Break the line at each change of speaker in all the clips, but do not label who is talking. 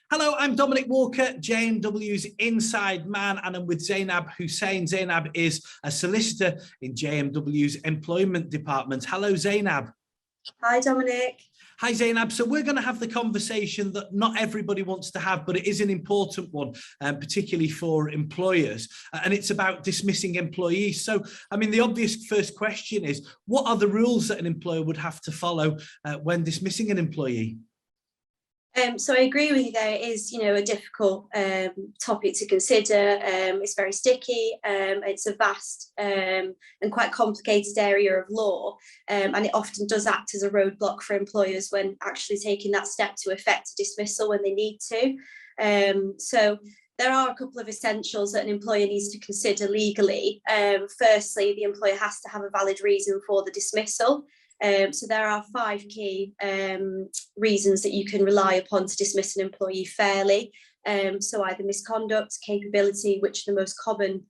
Hello, I'm Dominic Walker, JMW's Inside Man, and I'm with Zainab Hussein. Zainab is a solicitor in JMW's Employment Department. Hello, Zainab.
Hi, Dominic.
Hi, Zainab. So we're going to have the conversation that not everybody wants to have, but it is an important one, particularly for employers, and it's about dismissing employees. So, I mean, the obvious first question is, what are the rules that an employer would have to follow when dismissing an employee?
So I agree with you there. It is, a difficult topic to consider. It's very sticky. It's a vast and quite complicated area of law, and it often does act as a roadblock for employers when actually taking that step to effect a dismissal when they need to. So there are a couple of essentials that an employer needs to consider legally. Firstly, the employer has to have a valid reason for the dismissal. So there are 5 key reasons that you can rely upon to dismiss an employee fairly. So either misconduct, capability, which are the most common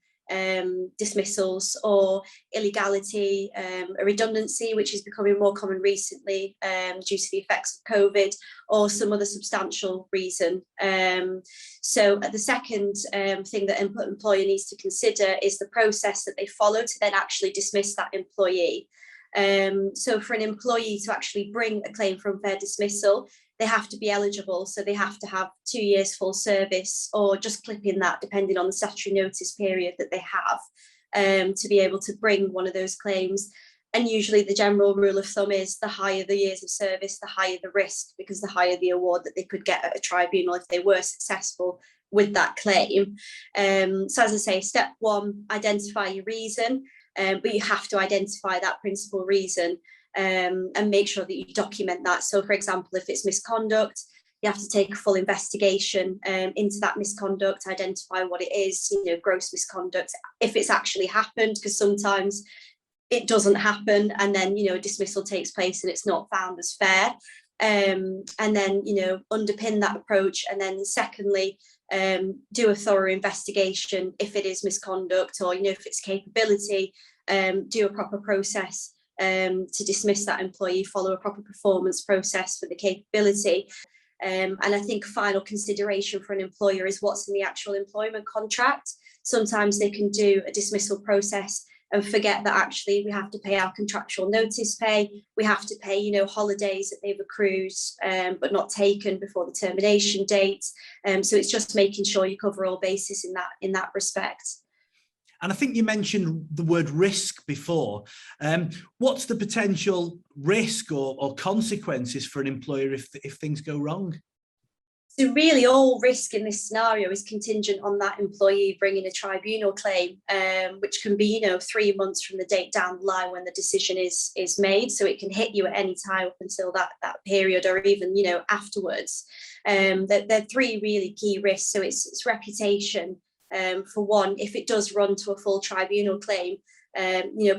dismissals, or illegality, a redundancy, which is becoming more common recently due to the effects of COVID, or some other substantial reason. So the second thing that an employer needs to consider is the process that they follow to then actually dismiss that employee. So for an employee to actually bring a claim for unfair dismissal, they have to be eligible. So they have to have 2 years full service, or just clipping that, depending on the statutory notice period that they have, to be able to bring one of those claims. And usually the general rule of thumb is the higher the years of service, the higher the risk, because the higher the award that they could get at a tribunal if they were successful with that claim. So as I say, step 1, identify your reason. But you have to identify that principal reason and make sure that you document that. So, for example, if it's misconduct, you have to take a full investigation into that misconduct, identify what it is, gross misconduct, if it's actually happened, because sometimes it doesn't happen, and then, a dismissal takes place and it's not found as fair. And then, underpin that approach. And then secondly, do a thorough investigation if it is misconduct, or if it's capability, do a proper process to dismiss that employee, follow a proper performance process for the capability. And I think final consideration for an employer is what's in the actual employment contract. Sometimes they can do a dismissal process and forget that actually we have to pay our contractual notice pay, we have to pay, holidays that they've accrued but not taken before the termination date. So it's just making sure you cover all bases in that respect.
And I think you mentioned the word risk before. What's the potential risk or consequences for an employer if things go wrong?
So really all risk in this scenario is contingent on that employee bringing a tribunal claim, which can be, 3 months from the date down the line when the decision is made. So it can hit you at any time up until that period, or even, afterwards. There are 3 really key risks. So it's reputation. For one, if it does run to a full tribunal claim,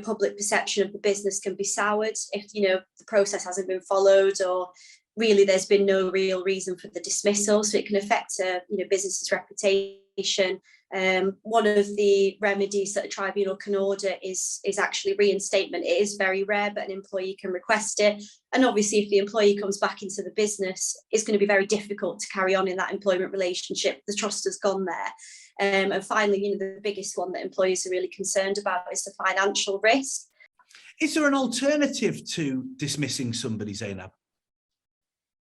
public perception of the business can be soured if, the process hasn't been followed, or really there's been no real reason for the dismissal. So it can affect a business's reputation. One of the remedies that a tribunal can order is actually reinstatement. It is very rare, but an employee can request it. And obviously, if the employee comes back into the business, it's going to be very difficult to carry on in that employment relationship. The trust has gone there. And finally, the biggest one that employers are really concerned about is the financial risk.
Is there an alternative to dismissing somebody, Zainab?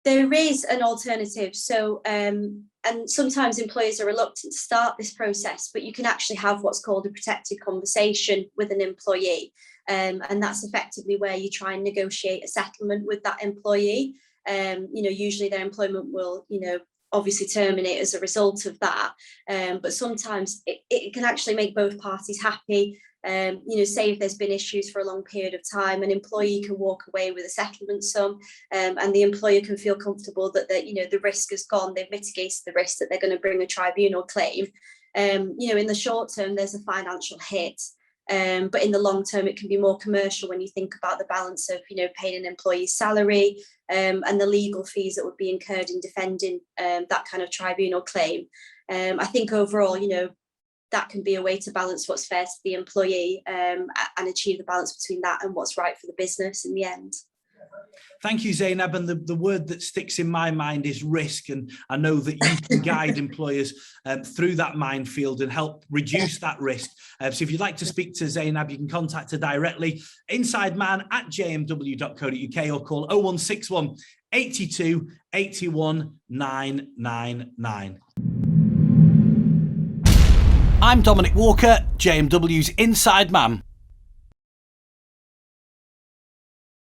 There is an alternative. So, and sometimes employers are reluctant to start this process, but you can actually have what's called a protected conversation with an employee. And that's effectively where you try and negotiate a settlement with that employee. Usually their employment will, obviously terminate as a result of that. But sometimes it can actually make both parties happy. Say if there's been issues for a long period of time, an employee can walk away with a settlement sum, and the employer can feel comfortable that the risk has gone, they've mitigated the risk that they're going to bring a tribunal claim. In the short term, there's a financial hit, but in the long term, it can be more commercial when you think about the balance of, paying an employee's salary and the legal fees that would be incurred in defending that kind of tribunal claim. I think overall, that can be a way to balance what's fair to the employee and achieve the balance between that and what's right for the business in the end.
Thank you, Zainab. And the word that sticks in my mind is risk. And I know that you can guide employers through that minefield and help reduce that risk. So if you'd like to speak to Zainab, you can contact her directly, insideman@jmw.co.uk, or call 0161 82 81 999. I'm Dominic Walker, JMW's Inside Man.